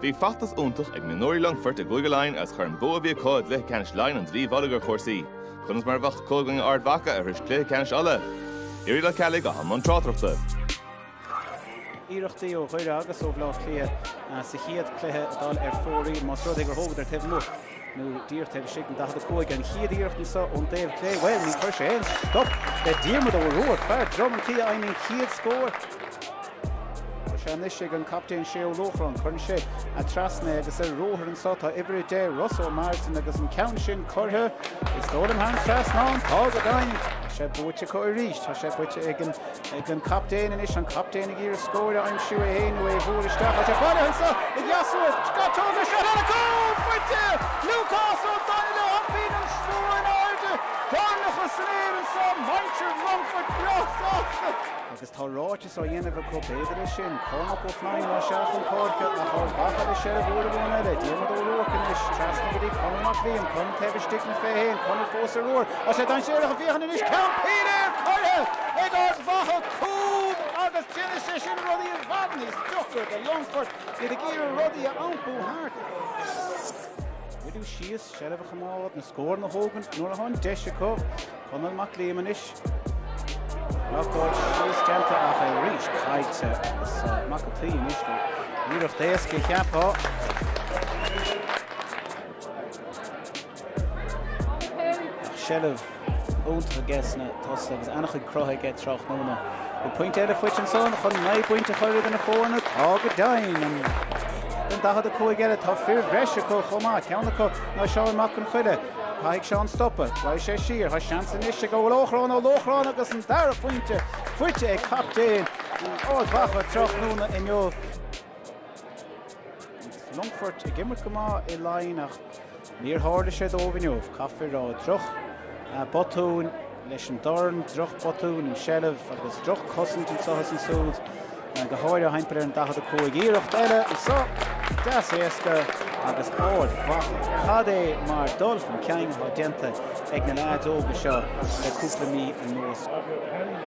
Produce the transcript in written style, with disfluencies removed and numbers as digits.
Bhí fatas úntach ag Mionúr Longfort a gcuige lein as chur an bua bhí cóid le canis lein an drí bhalagar chórsaí. Chunas mar bhach cógaing ard vaca ar thuis clé canis alle. Irí le cealaigh a hamon trátrachta. Íireachtaí ó chuire agus ó bhlá clia sa chiad cléthe dal fórí más rud ag thógad ar taobh lucht. Nú dír taobh sig an dahad a cóig an chiad íireachtaí sa ón David Clay. Well, ní chuir sé hen. Stop. Le díomad ó roir. Fear drum an tí aimín chiad scór. Seanis an captain Sheo Longfort chun sé a trasna agus a róthar an sota every day Russell Martin agus an count sin corthe is dólam han trasná tá go dain sé búte có ríist tá sé búte ag an captain is an captain ag ír scóir I'm siú é héin é bhúr isteach a sé bada hansa ag jasú scatóga sé hana có búte Lucas ó Daniel Hampín an slúin áide Dánach a snéir an sa Mhacha Longfort brás agus tá ráitis ó dhéanamh go béidir sin chomach ó flein á seaachn cóirce a chur bachad is sé a bhúr bhna le díomad ó ruachan is trasna go dtí chumach bhí an chun taobhiste na féin chun fós a ruair a sé dain séireach a bhíochan is Peile chuirthe ag ard bhacha cúb agus tíine sé sin rudaí a bhadan is duchar de Longfort iad ag ír rudaí a ampú thart. Widú síos séileh chamád na scór na hógan nuair a hán deise có chunal mac léman is. Longfort is genta ach a ríis caite agus mac a tíon isú. Íireach déasca cheapá. Ach séileh ónta gesna tos agus annach an crotha get trach nóna. Go pointe eile fuit an son chun mai pointe chuir an na fórna tá go dain an dahad a cóig eile tá fir bhreise có chomá ceanna có ná seo amach an chuile. Haig seán stoppa, lai sé sír, ha seansan is go bhfuil óchrán agus an dara fuite ag captain ó bhacha troch núna in jo. Longfort ag gimmert go má i láin ach níor háirla sé dómhainneomh caithfir rá troch botún leis an darn troch botún in séileh agus troch cosint an sochas an súd go háir a heimpir an dahad a cóig íireacht eile so das éasca agus ád bhacha cad é mar dulf an ceang há denta ag na láid óga seo le cúpla mí an nuas.